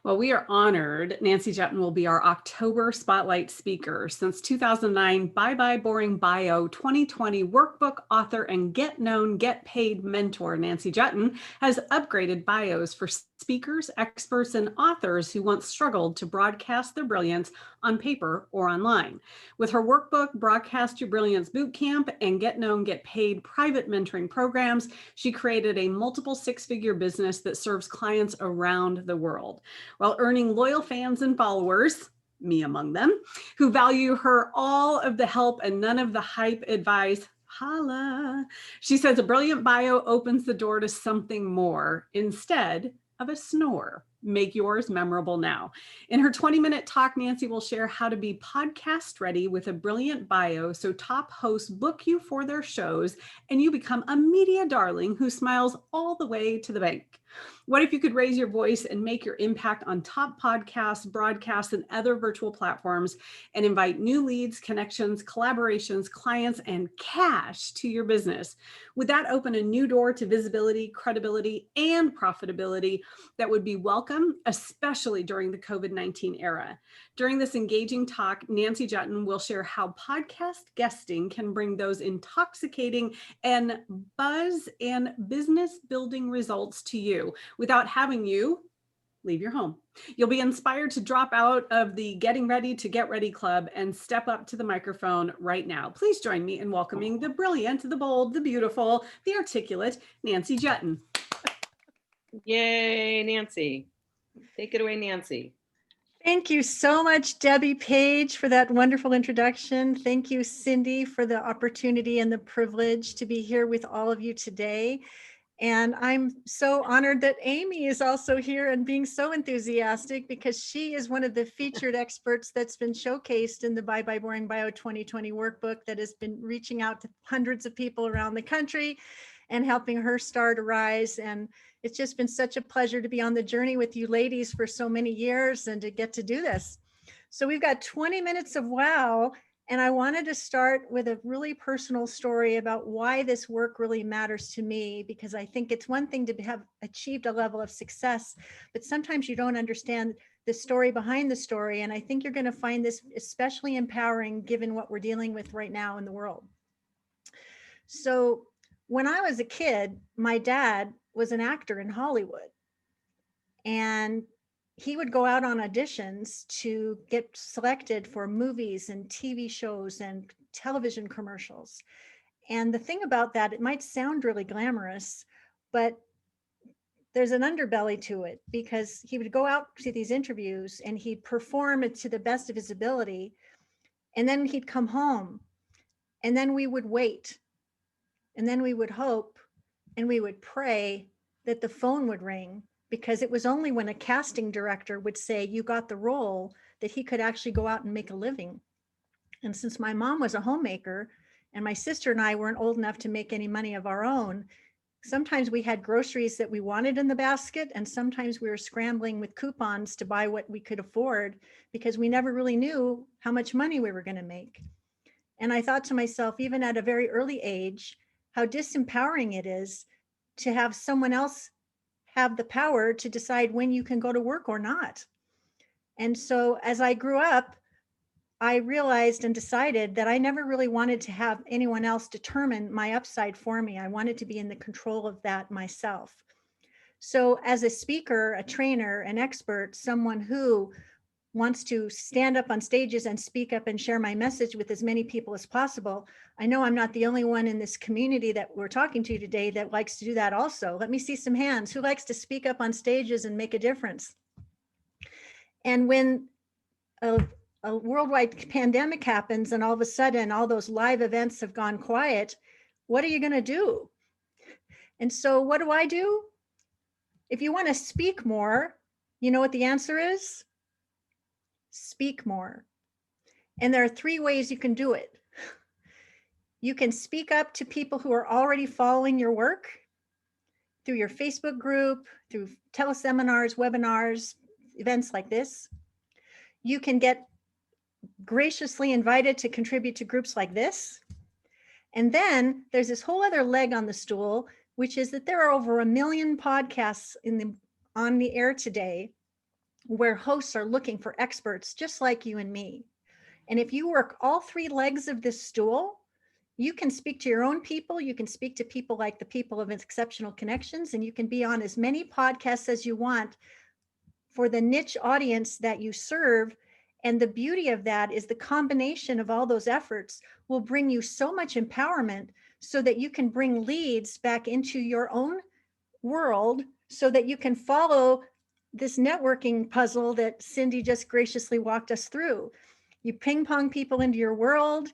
Well, we are honored. Nancy Juetten will be our October Spotlight speaker. Since 2009, Bye Bye Boring Bio 2020 workbook author and Get Known, Get Paid mentor Nancy Juetten has upgraded bios for speakers, experts, and authors who once struggled to broadcast their brilliance on paper or online. With her workbook, Broadcast Your Brilliance Bootcamp, and Get Known, Get Paid private mentoring programs, she created a multiple six-figure business that serves clients around the world, while earning loyal fans and followers, me among them, who value her all of the help and none of the hype advice. Holla. She says a brilliant bio opens the door to something more instead of a snore. Make yours memorable now. In her 20-minute talk, Nancy will share how to be podcast ready with a brilliant bio so top hosts book you for their shows and you become a media darling who smiles all the way to the bank. What if you could raise your voice and make your impact on top podcasts, broadcasts, and other virtual platforms and invite new leads, connections, collaborations, clients, and cash to your business? Would that open a new door to visibility, credibility, and profitability that would be welcome, especially during the COVID-19 era? During this engaging talk, Nancy Juetten will share how podcast guesting can bring those intoxicating and buzz and business building results to you without having you leave your home. You'll be inspired to drop out of the Getting Ready to Get Ready Club and step up to the microphone right now. Please join me in welcoming the brilliant, the bold, the beautiful, the articulate Nancy Juetten. Yay, Nancy. Take it away, Nancy. Thank you so much, Debbie Page, for that wonderful introduction. Thank you, Cindy, for the opportunity and the privilege to be here with all of you today. And I'm so honored that Amy is also here and being so enthusiastic because she is one of the featured experts that's been showcased in the Bye Bye Boring Bio 2020 workbook that has been reaching out to hundreds of people around the country and helping her star to rise. And it's just been such a pleasure to be on the journey with you ladies for so many years and to get to do this. So we've got 20 minutes of wow. And I wanted to start with a really personal story about why this work really matters to me, because I think it's one thing to have achieved a level of success, but sometimes you don't understand the story behind the story. And I think you're going to find this especially empowering given what we're dealing with right now in the world. So when I was a kid, my dad was an actor in Hollywood, and he would go out on auditions to get selected for movies and TV shows and television commercials. And the thing about that, it might sound really glamorous, but there's an underbelly to it, because he would go out to these interviews and he'd perform it to the best of his ability. And then he'd come home, and then we would wait, and then we would hope, and we would pray that the phone would ring, because it was only when a casting director would say you got the role that he could actually go out and make a living. And since my mom was a homemaker and my sister and I weren't old enough to make any money of our own, sometimes we had groceries that we wanted in the basket, and sometimes we were scrambling with coupons to buy what we could afford, because we never really knew how much money we were going to make. And I thought to myself, even at a very early age, how disempowering it is to have someone else have the power to decide when you can go to work or not. And so as I grew up, I realized and decided that I never really wanted to have anyone else determine my upside for me. I wanted to be in the control of that myself. So as a speaker, a trainer, an expert, someone who wants to stand up on stages and speak up and share my message with as many people as possible, I know I'm not the only one in this community that we're talking to today that likes to do that also. Let me see some hands. Who likes to speak up on stages and make a difference? And when a worldwide pandemic happens and all of a sudden all those live events have gone quiet, what are you going to do? And so what do? If you want to speak more, you know what the answer is? Speak more. And there are 3 ways you can do it. You can speak up to people who are already following your work through your Facebook group, through teleseminars, webinars, events like this. You can get graciously invited to contribute to groups like this. And then there's this whole other leg on the stool, which is that there are over 1 million podcasts on the air today. where hosts are looking for experts just like you and me. And if you work all three legs of this stool, you can speak to your own people, you can speak to people like the people of Exceptional Connections, and you can be on as many podcasts as you want for the niche audience that you serve. And the beauty of that is the combination of all those efforts will bring you so much empowerment so that you can bring leads back into your own world so that you can follow this networking puzzle that Cindy just graciously walked us through. You ping pong people into your world,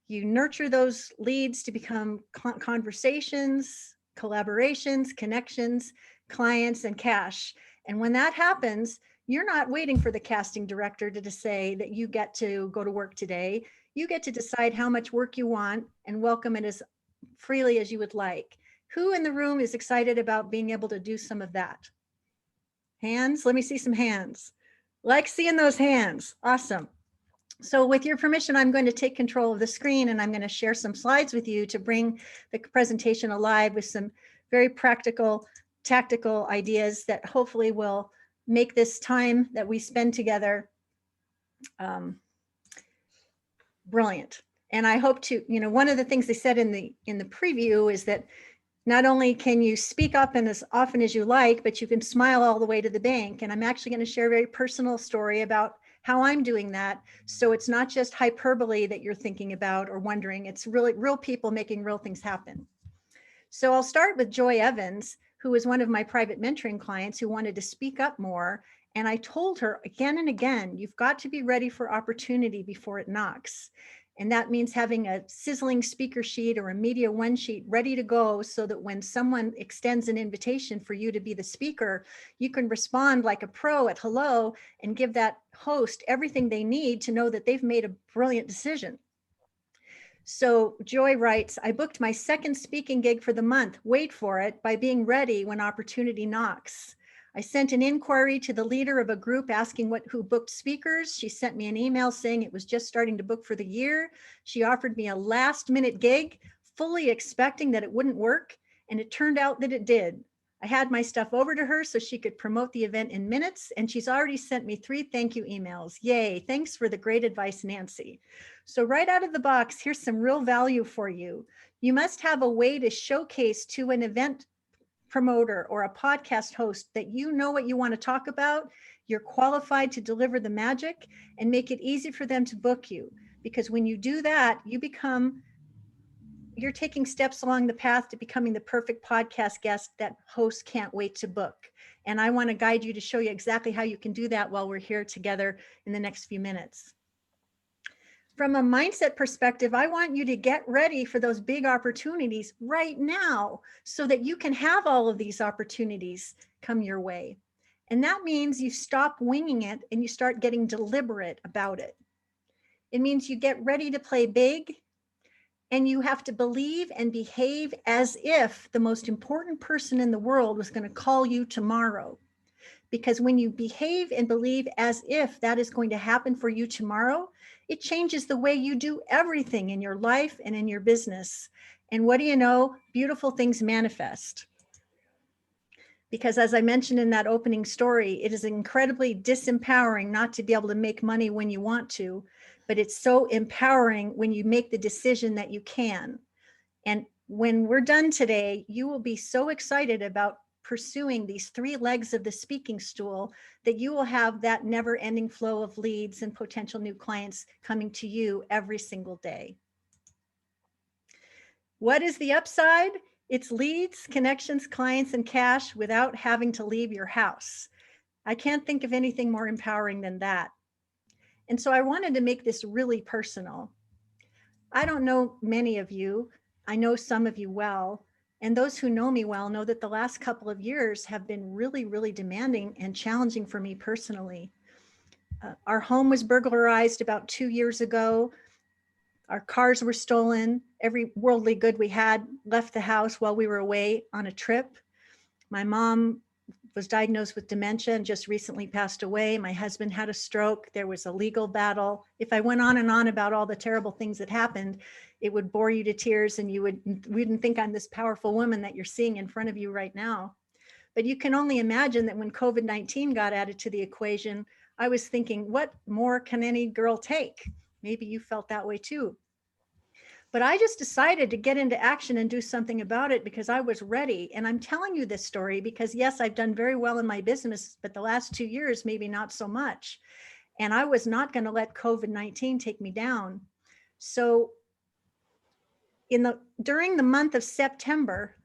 you nurture those leads to become conversations, collaborations, connections, clients, and cash. And when that happens, you're not waiting for the casting director to say that you get to go to work today. You get to decide how much work you want and welcome it as freely as you would like. Who in the room is excited about being able to do some of that? Hands? Let me see some hands. Like seeing those hands. Awesome. So with your permission, I'm going to take control of the screen and I'm going to share some slides with you to bring the presentation alive with some very practical, tactical ideas that hopefully will make this time that we spend together brilliant. And I hope to, one of the things they said in the preview is that not only can you speak up and as often as you like, but you can smile all the way to the bank. And I'm actually going to share a very personal story about how I'm doing that. So it's not just hyperbole that you're thinking about or wondering, it's really real people making real things happen. So I'll start with Joy Evans, who is one of my private mentoring clients who wanted to speak up more. And I told her again and again, you've got to be ready for opportunity before it knocks. And that means having a sizzling speaker sheet or a Media One sheet ready to go so that when someone extends an invitation for you to be the speaker, you can respond like a pro at hello and give that host everything they need to know that they've made a brilliant decision. So Joy writes, I booked my second speaking gig for the month. Wait for it by being ready when opportunity knocks. I sent an inquiry to the leader of a group asking who booked speakers. She sent me an email saying it was just starting to book for the year. She offered me a last minute gig, fully expecting that it wouldn't work. And it turned out that it did. I had my stuff over to her so she could promote the event in minutes. And she's already sent me 3 thank you emails. Yay, thanks for the great advice, Nancy. So right out of the box, here's some real value for you. You must have a way to showcase to an event promoter or a podcast host that you know what you want to talk about, you're qualified to deliver the magic and make it easy for them to book you. Because when you do that, you're taking steps along the path to becoming the perfect podcast guest that hosts can't wait to book. And I want to guide you to show you exactly how you can do that while we're here together in the next few minutes. From a mindset perspective, I want you to get ready for those big opportunities right now so that you can have all of these opportunities come your way. And that means you stop winging it and you start getting deliberate about it. It means you get ready to play big and you have to believe and behave as if the most important person in the world was going to call you tomorrow. Because when you behave and believe as if that is going to happen for you tomorrow, it changes the way you do everything in your life and in your business. And what do you know? Beautiful things manifest. Because as I mentioned in that opening story, it is incredibly disempowering not to be able to make money when you want to, but it's so empowering when you make the decision that you can. And when we're done today, you will be so excited about pursuing these 3 legs of the speaking stool that you will have that never-ending flow of leads and potential new clients coming to you every single day. What is the upside? It's leads, connections, clients, and cash without having to leave your house. I can't think of anything more empowering than that. And so I wanted to make this really personal. I don't know many of you. I know some of you well. And those who know me well know that the last couple of years have been really, really demanding and challenging for me personally. Our home was burglarized about 2 years ago. Our cars were stolen. Every worldly good we had left the house while we were away on a trip. My mom was diagnosed with dementia and just recently passed away. My husband had a stroke. There was a legal battle. If I went on and on about all the terrible things that happened, it would bore you to tears and you wouldn't think I'm this powerful woman that you're seeing in front of you right now. But you can only imagine that when COVID-19 got added to the equation, I was thinking, what more can any girl take? Maybe you felt that way too. But I just decided to get into action and do something about it because I was ready. And I'm telling you this story because yes, I've done very well in my business, but the last 2 years, maybe not so much. And I was not going to let COVID-19 take me down. So during the month of September,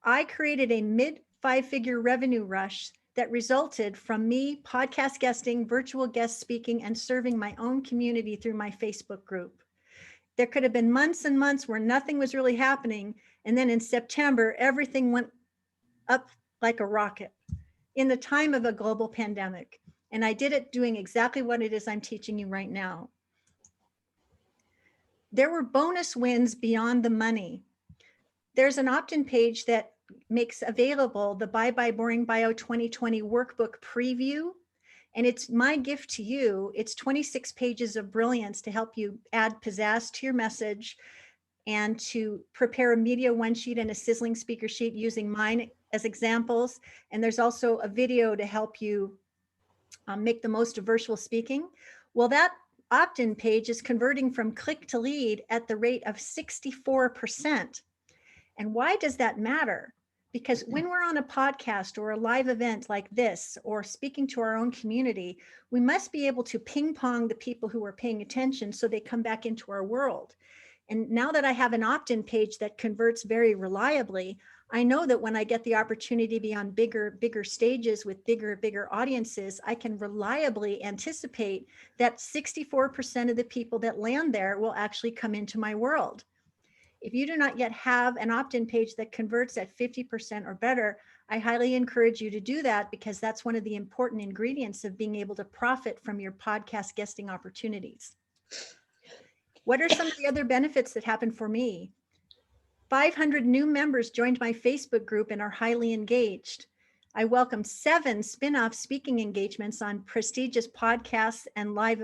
I created a mid 5-figure revenue rush that resulted from me podcast guesting, virtual guest speaking, and serving my own community through my Facebook group. There could have been months and months where nothing was really happening. And then in September, everything went up like a rocket in the time of a global pandemic. And I did it doing exactly what it is I'm teaching you right now. There were bonus wins beyond the money. There's an opt-in page that makes available the Bye Bye Boring Bio 2020 workbook preview. And it's my gift to you. It's 26 pages of brilliance to help you add pizzazz to your message and to prepare a media one sheet and a sizzling speaker sheet using mine as examples. And there's also a video to help you make the most of virtual speaking. Well, that opt-in page is converting from click to lead at the rate of 64%. And why does that matter? Because when we're on a podcast or a live event like this, or speaking to our own community, we must be able to ping pong the people who are paying attention so they come back into our world. And now that I have an opt-in page that converts very reliably, I know that when I get the opportunity to be on bigger stages with bigger audiences, I can reliably anticipate that 64% of the people that land there will actually come into my world. If you do not yet have an opt-in page that converts at 50% or better, I highly encourage you to do that because that's one of the important ingredients of being able to profit from your podcast guesting opportunities. What are some of the other benefits that happened for me? 500 new members joined my Facebook group and are highly engaged. I welcomed 7 spin-off speaking engagements on prestigious podcasts and live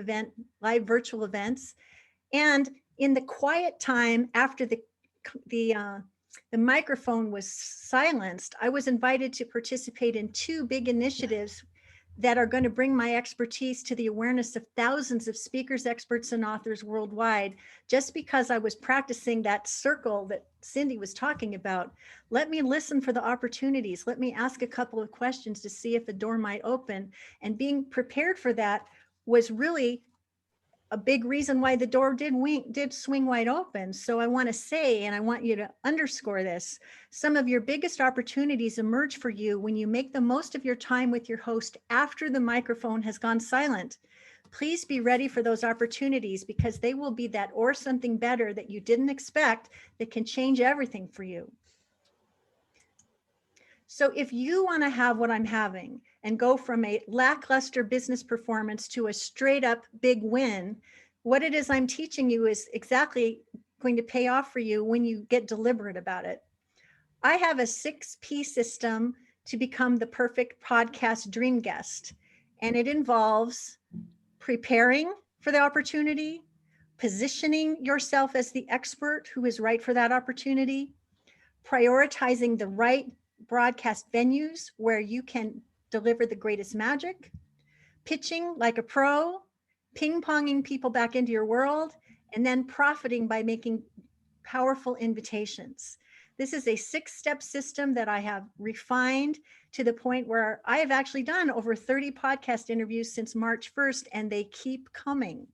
virtual events. And in the quiet time after the microphone was silenced, I was invited to participate in 2 big initiatives that are going to bring my expertise to the awareness of thousands of speakers, experts, and authors worldwide. Just because I was practicing that circle that Cindy was talking about, let me listen for the opportunities. Let me ask a couple of questions to see if a door might open. And being prepared for that was really a big reason why the door did swing wide open. So I want to say, and I want you to underscore this, some of your biggest opportunities emerge for you when you make the most of your time with your host after the microphone has gone silent. Please be ready for those opportunities because they will be that or something better that you didn't expect that can change everything for you. So if you want to have what I'm having and go from a lackluster business performance to a straight up big win, what it is I'm teaching you is exactly going to pay off for you when you get deliberate about it. I have a 6P system to become the perfect podcast dream guest. And it involves preparing for the opportunity, positioning yourself as the expert who is right for that opportunity, prioritizing the right broadcast venues where you can deliver the greatest magic, pitching like a pro, ping-ponging people back into your world, and then profiting by making powerful invitations. This is a 6-step system that I have refined to the point where I have actually done over 30 podcast interviews since March 1st, and they keep coming.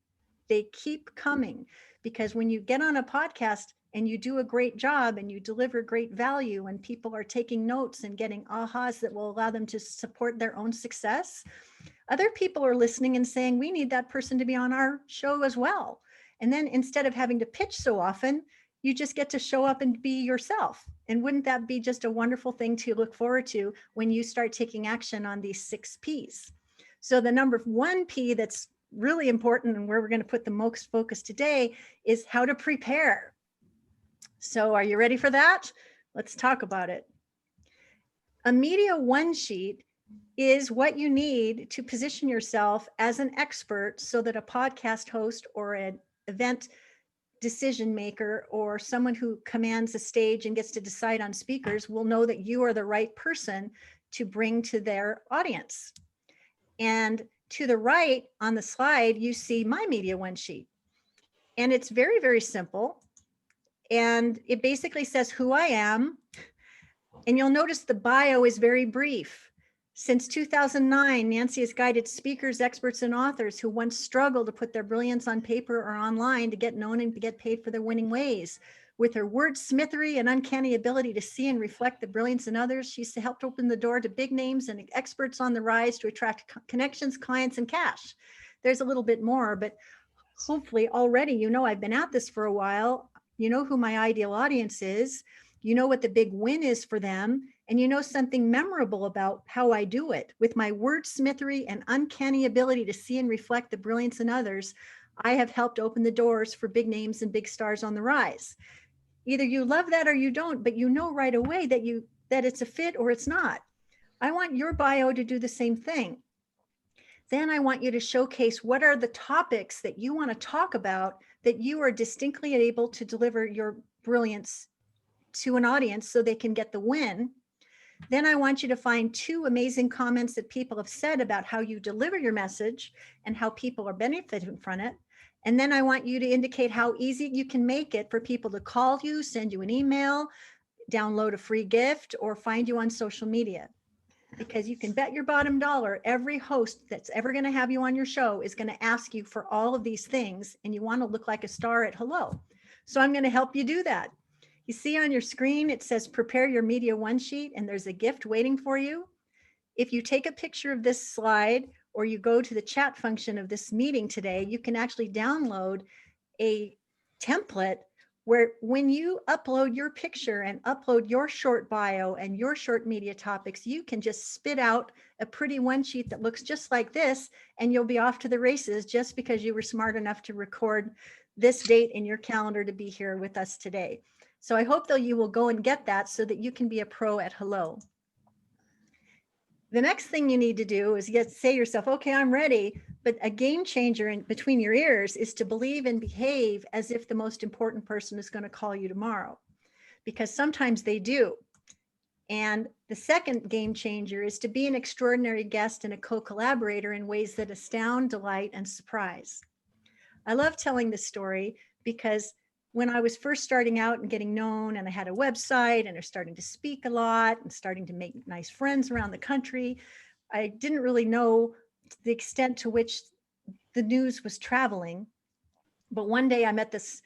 They keep coming because when you get on a podcast and you do a great job and you deliver great value and people are taking notes and getting ahas that will allow them to support their own success, other people are listening and saying, we need that person to be on our show as well. And then instead of having to pitch so often, you just get to show up and be yourself. And wouldn't that be just a wonderful thing to look forward to when you start taking action on these 6 Ps? So the number 1 P that's really important and where we're going to put the most focus today is how to prepare. So are you ready for that? Let's talk about it. A media one sheet is what you need to position yourself as an expert so that a podcast host or an event decision maker or someone who commands a stage and gets to decide on speakers will know that you are the right person to bring to their audience. And to the right on the slide, you see my Media One sheet. And it's very, very simple. And it basically says who I am. And you'll notice the bio is very brief. Since 2009, Nancy has guided speakers, experts, and authors who once struggled to put their brilliance on paper or online to get known and to get paid for their winning ways. With her wordsmithery and uncanny ability to see and reflect the brilliance in others, she's helped open the door to big names and experts on the rise to attract connections, clients, and cash. There's a little bit more, but hopefully already, you know, I've been at this for a while. You know who my ideal audience is. You know what the big win is for them. And you know something memorable about how I do it. With my wordsmithery and uncanny ability to see and reflect the brilliance in others, I have helped open the doors for big names and big stars on the rise. Either you love that or you don't, but you know right away that it's a fit or it's not. I want your bio to do the same thing. Then I want you to showcase what are the topics that you want to talk about that you are distinctly able to deliver your brilliance to an audience so they can get the win. Then I want you to find 2 amazing comments that people have said about how you deliver your message and how people are benefiting from it. And then I want you to indicate how easy you can make it for people to call you, send you an email, download a free gift, or find you on social media. Because you can bet your bottom dollar, every host that's ever going to have you on your show is going to ask you for all of these things, and you want to look like a star at hello. So I'm going to help you do that. You see on your screen, it says prepare your Media One sheet, and there's a gift waiting for you. If you take a picture of this slide or you go to the chat function of this meeting today, you can actually download a template where when you upload your picture and upload your short bio and your short media topics, you can just spit out a pretty one sheet that looks just like this, and you'll be off to the races just because you were smart enough to record this date in your calendar to be here with us today. So I hope that you will go and get that so that you can be a pro at hello. The next thing you need to do is say to yourself, okay, I'm ready. But a game changer in between your ears is to believe and behave as if the most important person is going to call you tomorrow, because sometimes they do. And the second game changer is to be an extraordinary guest and a co-collaborator in ways that astound, delight, and surprise. I love telling this story because when I was first starting out and getting known, and I had a website and I was starting to speak a lot and starting to make nice friends around the country, I didn't really know the extent to which the news was traveling. But one day I'm at this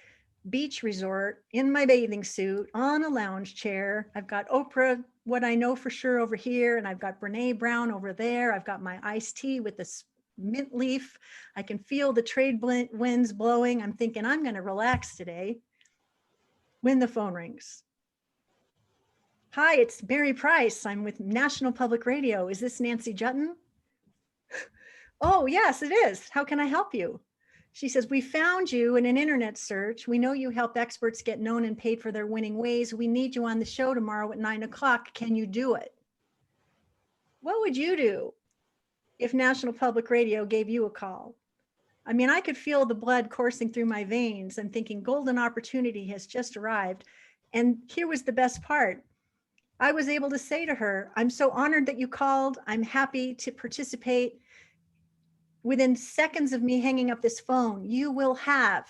beach resort in my bathing suit on a lounge chair. I've got Oprah, what I know for sure, over here, and I've got Brene Brown over there. I've got my iced tea with this mint leaf. I can feel the trade winds blowing. I'm thinking I'm going to relax today when the phone rings. Hi, it's Mary Price. I'm with National Public Radio. Is this Nancy Juetten? Oh, yes, it is. How can I help you? She says, we found you in an internet search. We know you help experts get known and paid for their winning ways. We need you on the show tomorrow at 9 o'clock. Can you do it? What would you do if National Public Radio gave you a call? I mean, I could feel the blood coursing through my veins. I'm thinking golden opportunity has just arrived. And here was the best part. I was able to say to her, I'm so honored that you called. I'm happy to participate. Within seconds of me hanging up this phone, you will have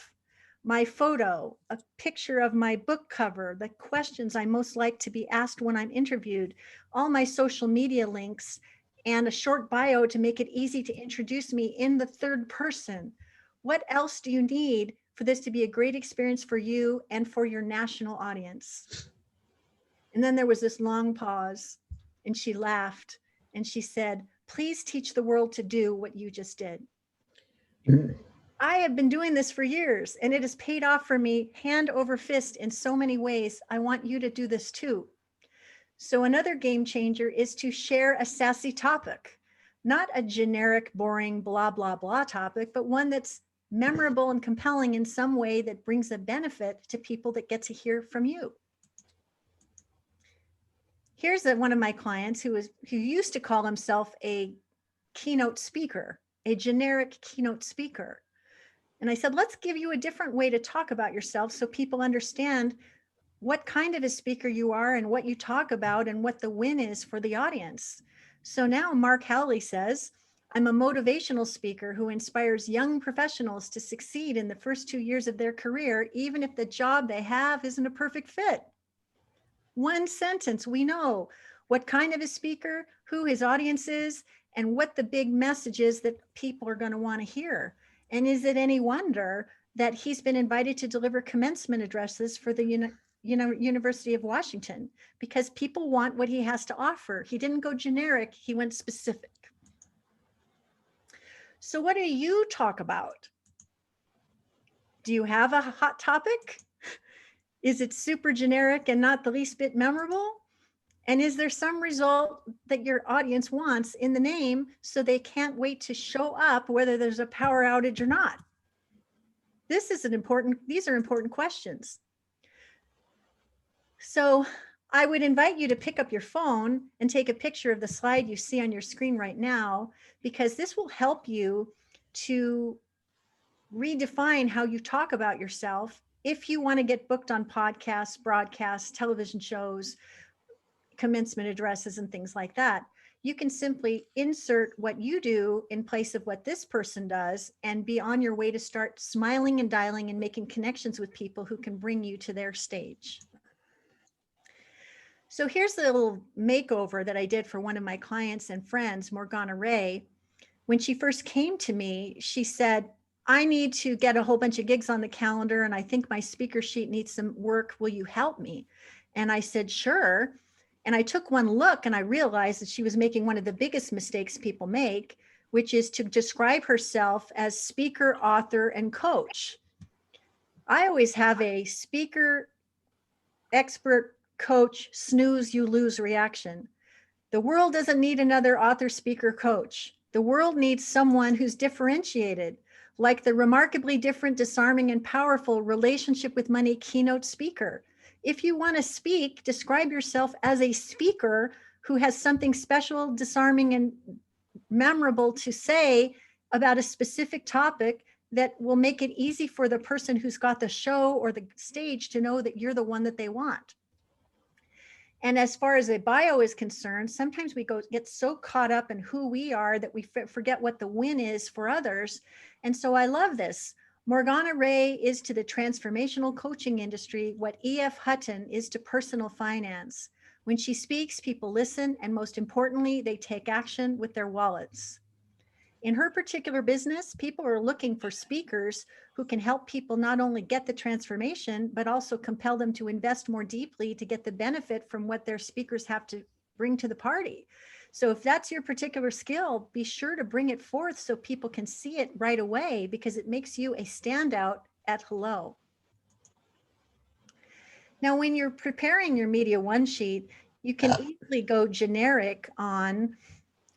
my photo, a picture of my book cover, the questions I most like to be asked when I'm interviewed, all my social media links, and a short bio to make it easy to introduce me in the third person. What else do you need for this to be a great experience for you and for your national audience? And then there was this long pause, and she laughed and she said, please teach the world to do what you just did. I have been doing this for years, and it has paid off for me hand over fist in so many ways. I want you to do this too. So another game changer is to share a sassy topic, not a generic, boring, blah, blah, blah topic, but one that's memorable and compelling in some way that brings a benefit to people that get to hear from you. Here's one of my clients who used to call himself a keynote speaker, a generic keynote speaker. And I said, let's give you a different way to talk about yourself so people understand what kind of a speaker you are and what you talk about and what the win is for the audience. So now Mark Howley says, I'm a motivational speaker who inspires young professionals to succeed in the first 2 years of their career, even if the job they have isn't a perfect fit. One sentence, we know what kind of a speaker, who his audience is, and what the big message is that people are going to want to hear. And is it any wonder that he's been invited to deliver commencement addresses for the University of Washington? Because people want what he has to offer. He didn't go generic, he went specific. So what do you talk about? Do you have a hot topic? Is it super generic and not the least bit memorable? And is there some result that your audience wants in the name so they can't wait to show up whether there's a power outage or not? These are important questions. So I would invite you to pick up your phone and take a picture of the slide you see on your screen right now, because this will help you to redefine how you talk about yourself if you want to get booked on podcasts, broadcasts, television shows, commencement addresses, and things like that. You can simply insert what you do in place of what this person does and be on your way to start smiling and dialing and making connections with people who can bring you to their stage. So here's the little makeover that I did for one of my clients and friends, Morgana Ray. When she first came to me, she said, I need to get a whole bunch of gigs on the calendar, and I think my speaker sheet needs some work. Will you help me? And I said, sure. And I took one look and I realized that she was making one of the biggest mistakes people make, which is to describe herself as speaker, author, and coach. I always have a speaker, expert, coach, snooze, you lose reaction. The world doesn't need another author, speaker, coach. The world needs someone who's differentiated, like the remarkably different, disarming, and powerful relationship with money keynote speaker. If you want to speak, describe yourself as a speaker who has something special, disarming, and memorable to say about a specific topic that will make it easy for the person who's got the show or the stage to know that you're the one that they want. And as far as a bio is concerned, sometimes we get so caught up in who we are that we forget what the win is for others. And so I love this. Morgana Ray is to the transformational coaching industry what E.F. Hutton is to personal finance. When she speaks, people listen, and most importantly, they take action with their wallets. In her particular business, people are looking for speakers who can help people not only get the transformation, but also compel them to invest more deeply to get the benefit from what their speakers have to bring to the party. So if that's your particular skill, be sure to bring it forth so people can see it right away, because it makes you a standout at hello. Now, when you're preparing your Media One sheet, you can easily go generic on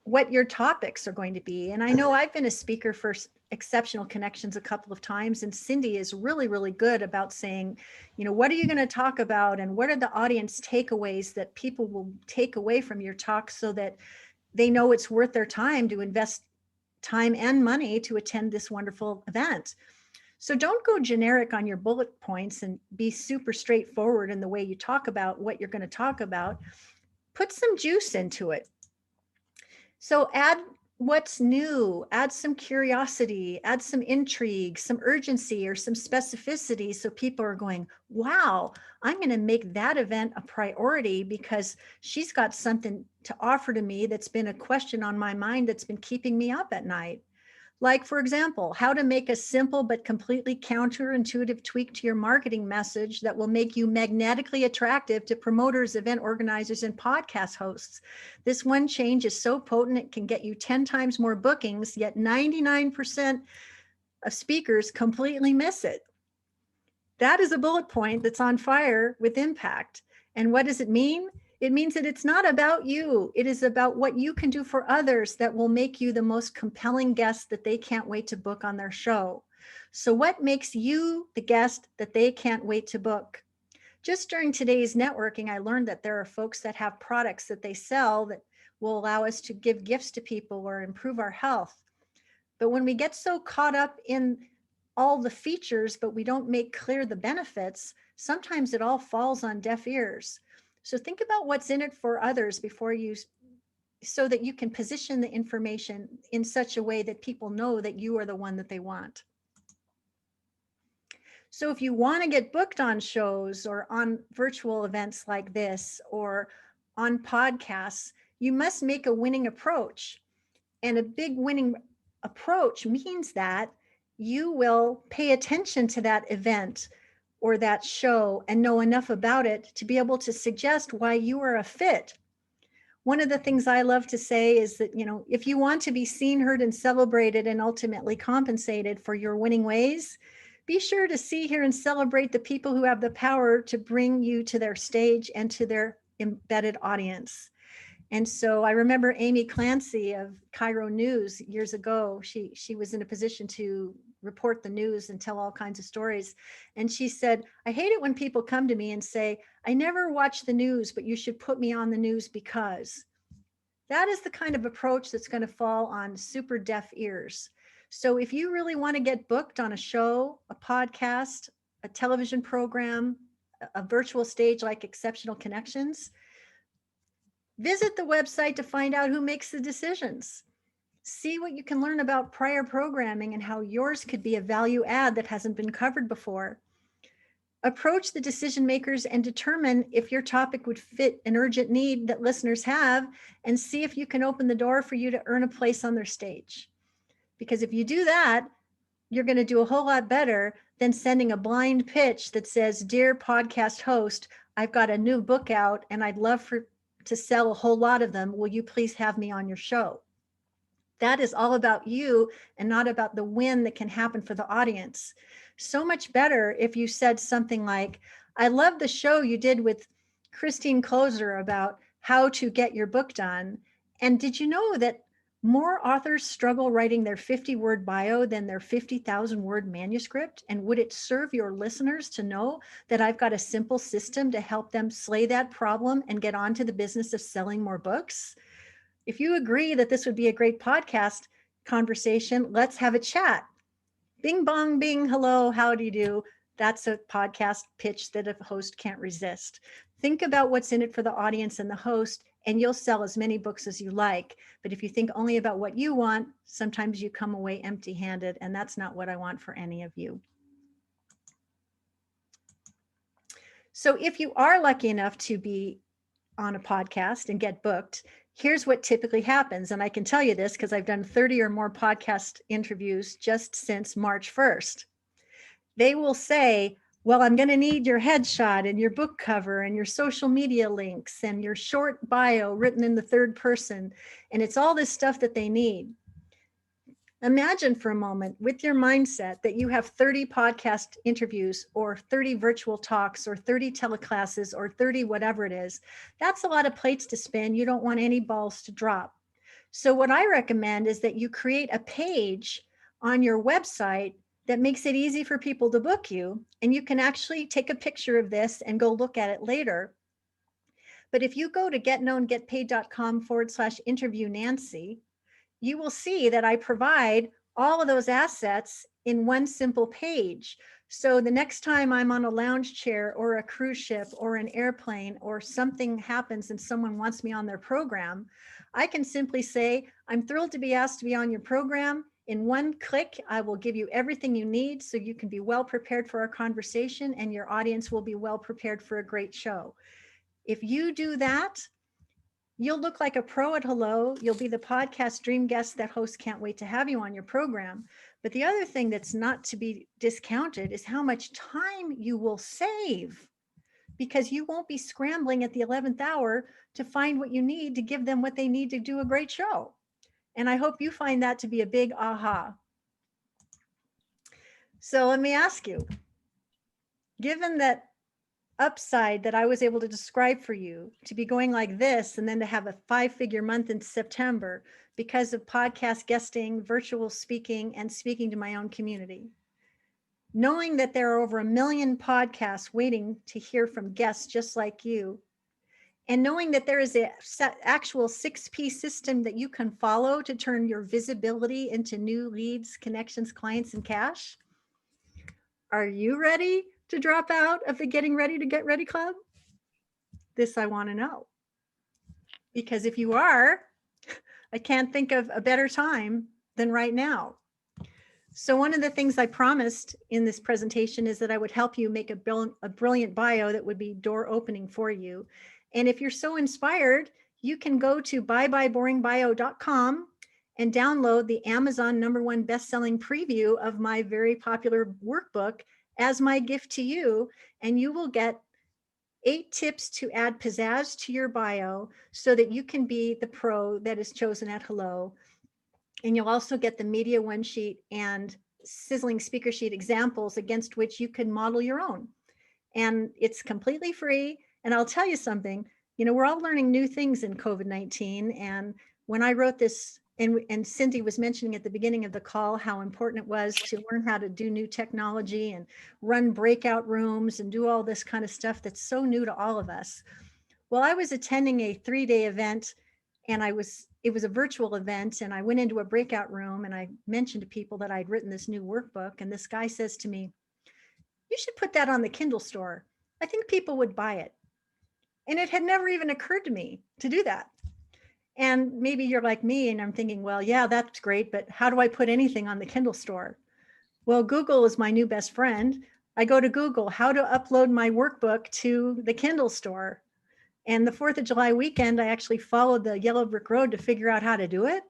what your topics are going to be. And I know I've been a speaker for Exceptional Connections a couple of times, and Cindy is really, really good about saying, you know, what are you going to talk about, and what are the audience takeaways that people will take away from your talk so that they know it's worth their time to invest time and money to attend this wonderful event. So don't go generic on your bullet points and be super straightforward in the way you talk about what you're going to talk about. Put some juice into it. So add what's new, add some curiosity, add some intrigue, some urgency, or some specificity, so people are going, wow, I'm going to make that event a priority because she's got something to offer to me that's been a question on my mind that's been keeping me up at night. Like, for example, how to make a simple but completely counterintuitive tweak to your marketing message that will make you magnetically attractive to promoters, event organizers, and podcast hosts. This one change is so potent it can get you 10 times more bookings, yet 99% of speakers completely miss it. That is a bullet point that's on fire with impact. And what does it mean? It means that it's not about you. It is about what you can do for others that will make you the most compelling guest that they can't wait to book on their show. So what makes you the guest that they can't wait to book? Just during today's networking, I learned that there are folks that have products that they sell that will allow us to give gifts to people or improve our health. But when we get so caught up in all the features, but we don't make clear the benefits, sometimes it all falls on deaf ears. So think about what's in it for others before you, so that you can position the information in such a way that people know that you are the one that they want. So if you want to get booked on shows or on virtual events like this or on podcasts, you must make a winning approach. And a big winning approach means that you will pay attention to that event or that show and know enough about it to be able to suggest why you are a fit. One of the things I love to say is that, if you want to be seen, heard, and celebrated and ultimately compensated for your winning ways, be sure to see, hear, and celebrate the people who have the power to bring you to their stage and to their embedded audience. And so I remember Amy Clancy of Cairo News years ago. She was in a position to report the news and tell all kinds of stories. And she said, I hate it when people come to me and say, I never watch the news, but you should put me on the news because. That is the kind of approach that's going to fall on super deaf ears. So if you really want to get booked on a show, a podcast, a television program, a virtual stage like Exceptional Connections, visit the website to find out who makes the decisions. See what you can learn about prior programming and how yours could be a value add that hasn't been covered before. Approach the decision makers and determine if your topic would fit an urgent need that listeners have, and see if you can open the door for you to earn a place on their stage. Because if you do that, you're going to do a whole lot better than sending a blind pitch that says, Dear podcast host, I've got a new book out and I'd love to sell a whole lot of them. Will you please have me on your show? That is all about you and not about the win that can happen for the audience. So much better if you said something like, I love the show you did with Christine Closer about how to get your book done. And did you know that more authors struggle writing their 50-word bio than their 50,000-word manuscript? And would it serve your listeners to know that I've got a simple system to help them slay that problem and get on to the business of selling more books? If you agree that this would be a great podcast conversation, let's have a chat. Bing, bong, bing, hello, how do you do? That's a podcast pitch that a host can't resist. Think about what's in it for the audience and the host, and you'll sell as many books as you like. But if you think only about what you want, sometimes you come away empty-handed, and that's not what I want for any of you. So if you are lucky enough to be on a podcast and get booked, here's what typically happens. And I can tell you this because I've done 30 or more podcast interviews just since March 1st. They will say, well, I'm going to need your headshot and your book cover and your social media links and your short bio written in the third person. And it's all this stuff that they need. Imagine for a moment with your mindset that you have 30 podcast interviews or 30 virtual talks or 30 teleclasses or 30 whatever it is. That's a lot of plates to spin. You don't want any balls to drop. So what I recommend is that you create a page on your website that makes it easy for people to book you. And you can actually take a picture of this and go look at it later. But if you go to getknowngetpaid.com/interview Nancy, you will see that I provide all of those assets in one simple page. So the next time I'm on a lounge chair or a cruise ship or an airplane or something happens and someone wants me on their program, I can simply say, I'm thrilled to be asked to be on your program. In one click, I will give you everything you need so you can be well prepared for our conversation and your audience will be well prepared for a great show. If you do that, you'll look like a pro at hello. You'll be the podcast dream guest that hosts can't wait to have you on your program. But the other thing that's not to be discounted is how much time you will save, because you won't be scrambling at the 11th hour to find what you need to give them what they need to do a great show. And I hope you find that to be a big aha. So let me ask you, given that upside that I was able to describe for you, to be going like this and then to have a 5-figure month in September because of podcast guesting, virtual speaking, and speaking to my own community. Knowing that there are over 1 million podcasts waiting to hear from guests just like you, and knowing that there is an actual 6P system that you can follow to turn your visibility into new leads, connections, clients, and cash. Are you ready to drop out of the Getting Ready to Get Ready Club? This I want to know. Because if you are, I can't think of a better time than right now. So one of the things I promised in this presentation is that I would help you make a brilliant bio that would be door opening for you. And if you're so inspired, you can go to bybyeboringbio.com and download the Amazon #1 best-selling preview of my very popular workbook as my gift to you. And you will get 8 tips to add pizzazz to your bio so that you can be the pro that is chosen at Hello. And you'll also get the media one sheet and sizzling speaker sheet examples against which you can model your own. And it's completely free. And I'll tell you something, you know, we're all learning new things in COVID-19. And when I wrote this, and Cindy was mentioning at the beginning of the call how important it was to learn how to do new technology and run breakout rooms and do all this kind of stuff that's so new to all of us. Well, I was attending a 3-day event, and it was a virtual event, and I went into a breakout room and I mentioned to people that I'd written this new workbook, and this guy says to me, "You should put that on the Kindle store. I think people would buy it." And it had never even occurred to me to do that. And maybe you're like me and I'm thinking, well, yeah, that's great, but how do I put anything on the Kindle store? Well, Google is my new best friend. I go to Google, how to upload my workbook to the Kindle store. And the 4th of July weekend, I actually followed the yellow brick road to figure out how to do it.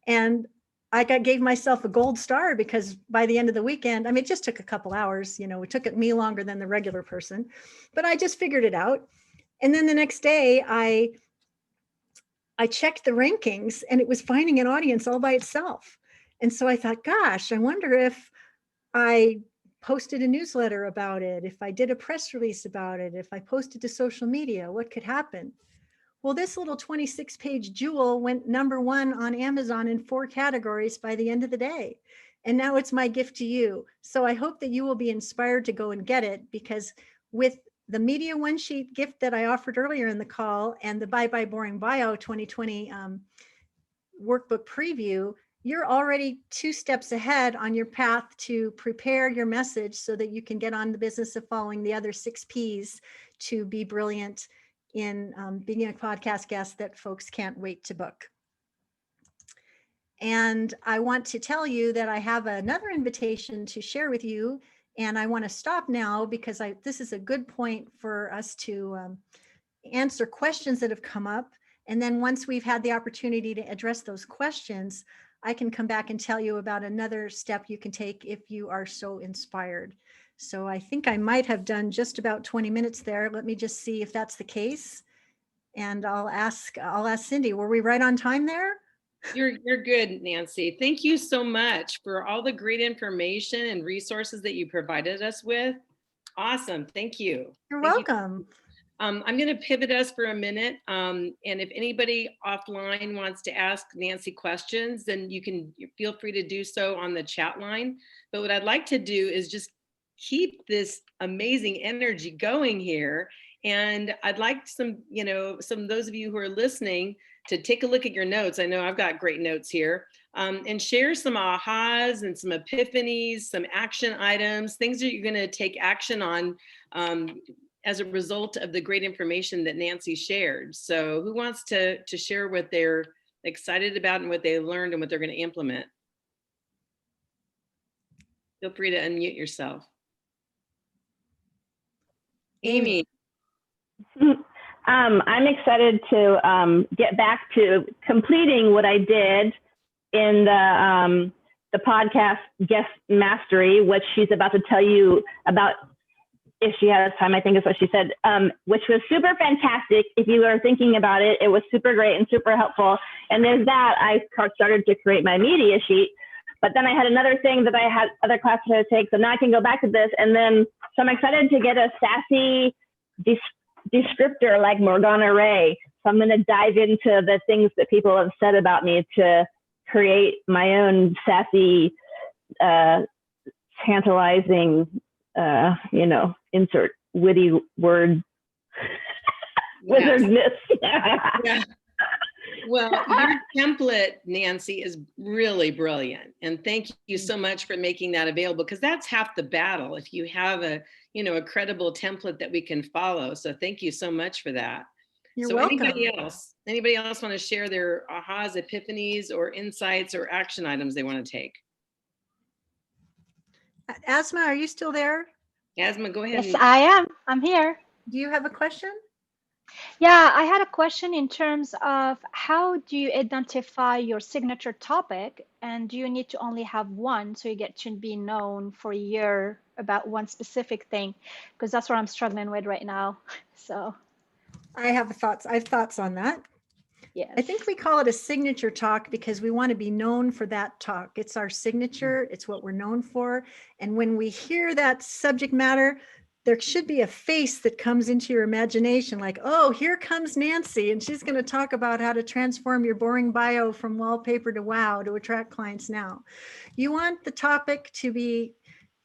And I gave myself a gold star because by the end of the weekend, I mean, it just took a couple hours, you know, it took me longer than the regular person, but I just figured it out. And then the next day I checked the rankings and it was finding an audience all by itself. And so I thought, gosh, I wonder if I posted a newsletter about it, if I did a press release about it, if I posted to social media, what could happen? Well, this little 26-page jewel went #1 on Amazon in 4 categories by the end of the day. And now it's my gift to you. So I hope that you will be inspired to go and get it, because with the media one sheet gift that I offered earlier in the call and the Bye Bye Boring Bio 2020 workbook preview, you're already 2 steps ahead on your path to prepare your message so that you can get on the business of following the other 6 Ps to be brilliant in being a podcast guest that folks can't wait to book. And I want to tell you that I have another invitation to share with you. And I want to stop now because this is a good point for us to answer questions that have come up. And then once we've had the opportunity to address those questions, I can come back and tell you about another step you can take if you are so inspired. So I think I might have done just about 20 minutes there. Let me just see if that's the case. And I'll ask Cindy, were we right on time there? You're good, Nancy. Thank you so much for all the great information and resources that you provided us with. Awesome. Thank you. You're Thank welcome. you. I'm going to pivot us for a minute. And if anybody offline wants to ask Nancy questions, then you can feel free to do so on the chat line. But what I'd like to do is just keep this amazing energy going here. And I'd like some of those of you who are listening to take a look at your notes. I know I've got great notes here, and share some ahas and some epiphanies, some action items, things that you're going to take action on as a result of the great information that Nancy shared. So who wants to share what they're excited about and what they learned and what they're going to implement? Feel free to unmute yourself. Amy. I'm excited to get back to completing what I did in the podcast Guest Mastery, which she's about to tell you about if she has time, I think is what she said, which was super fantastic. If you are thinking about it, it was super great and super helpful. And there's that, I started to create my media sheet, but then I had another thing that I had other classes to take. So now I can go back to this. And then, so I'm excited to get a sassy descriptor like Morgana Ray. So I'm going to dive into the things that people have said about me to create my own sassy, tantalizing, insert witty word wizardness. Yeah. Well, your template, Nancy, is really brilliant. And thank you so much for making that available, because that's half the battle. If you have a, a credible template that we can follow. So thank you so much for that. You're So welcome. anybody else want to share their ahas, epiphanies, or insights or action items they want to take? Asma, are you still there? Asma, go ahead. Yes, I am. I'm here. Do you have a question? Yeah, I had a question in terms of how do you identify your signature topic, and do you need to only have one so you get to be known for a year about one specific thing? Because that's what I'm struggling with right now. So, I have thoughts on that. yes. I think we call it a signature talk because we want to be known for that talk. It's our signature. It's what we're known for. And when we hear that subject matter, there should be a face that comes into your imagination like, oh, here comes Nancy, and she's going to talk about how to transform your boring bio from wallpaper to wow to attract clients now. You want the topic to be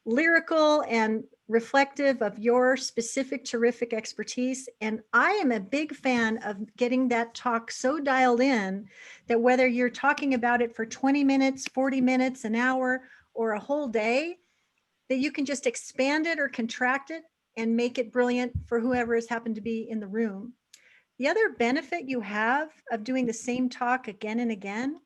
lyrical and reflective of your specific terrific expertise. And I am a big fan of getting that talk so dialed in that whether you're talking about it for 20 minutes, 40 minutes, an hour, or a whole day, that you can just expand it or contract it and make it brilliant for whoever has happened to be in the room. The other benefit you have of doing the same talk again and again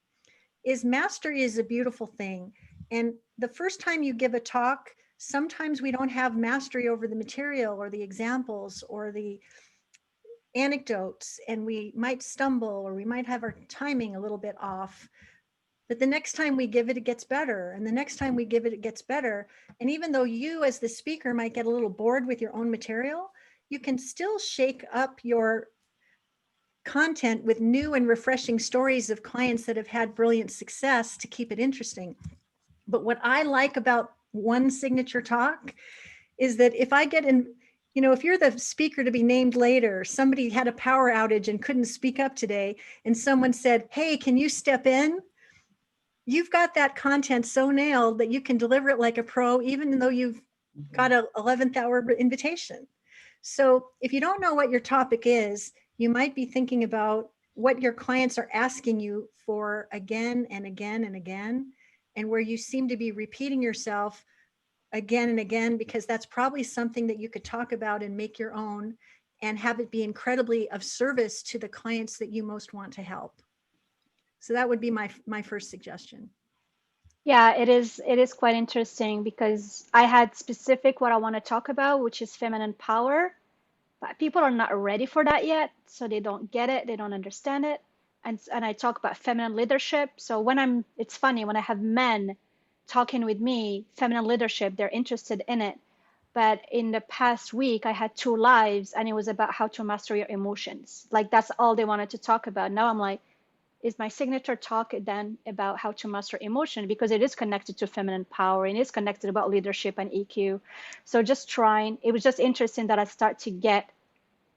is mastery is a beautiful thing. And the first time you give a talk, sometimes we don't have mastery over the material or the examples or the anecdotes, and we might stumble or we might have our timing a little bit off. But the next time we give it, it gets better. And the next time we give it, it gets better. And even though you as the speaker might get a little bored with your own material, you can still shake up your content with new and refreshing stories of clients that have had brilliant success to keep it interesting. But what I like about one signature talk is that if I get in, if you're the speaker to be named later, somebody had a power outage and couldn't speak up today, and someone said, hey, can you step in? You've got that content so nailed that you can deliver it like a pro, even though you've got an 11th hour invitation. So if you don't know what your topic is, you might be thinking about what your clients are asking you for again and again and again, and where you seem to be repeating yourself again and again, because that's probably something that you could talk about and make your own and have it be incredibly of service to the clients that you most want to help. So that would be my first suggestion. Yeah, it is quite interesting because I had specific what I want to talk about, which is feminine power, but people are not ready for that yet. So they don't get it. They don't understand it. And I talk about feminine leadership. So it's funny when I have men talking with me, feminine leadership, they're interested in it. But in the past week, I had 2 lives and it was about how to master your emotions. Like that's all they wanted to talk about. Now I'm like, is my signature talk then about how to master emotion, because it is connected to feminine power and it's connected about leadership and EQ. So it was just interesting that I start to get,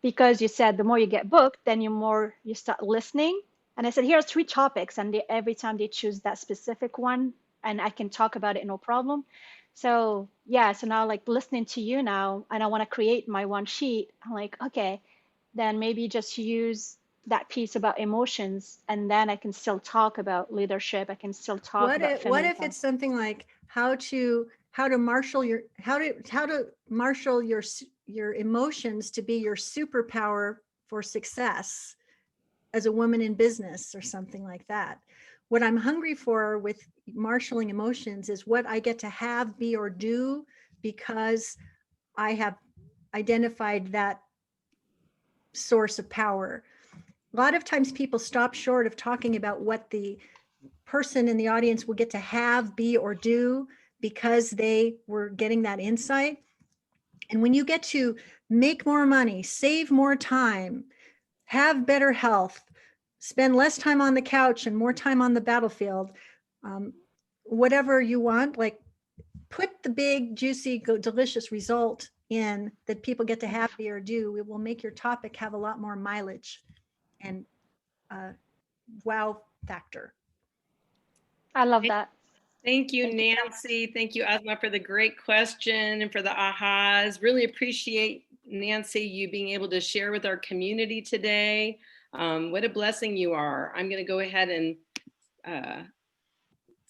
because you said the more you get booked, then you start listening. And I said, here's 3 topics. And every time they choose that specific one and I can talk about it, no problem. So yeah, so now like listening to you now, and I want to create my one sheet. I'm like, okay, then maybe just use that piece about emotions, and then I can still talk about leadership. I can still talk about what if it's something like how to marshal your emotions to be your superpower for success as a woman in business or something like that. What I'm hungry for with marshaling emotions is what I get to have, be, or do because I have identified that source of power. A lot of times people stop short of talking about what the person in the audience will get to have, be, or do because they were getting that insight. And when you get to make more money, save more time, have better health, spend less time on the couch and more time on the battlefield, whatever you want, like put the big, juicy, delicious result in that people get to have, be, or do, it will make your topic have a lot more mileage and wow factor. I love that. Thank you, Nancy. Thank you, Asma, for the great question and for the ahas. Really appreciate, Nancy, you being able to share with our community today. What a blessing you are. I'm going to go ahead and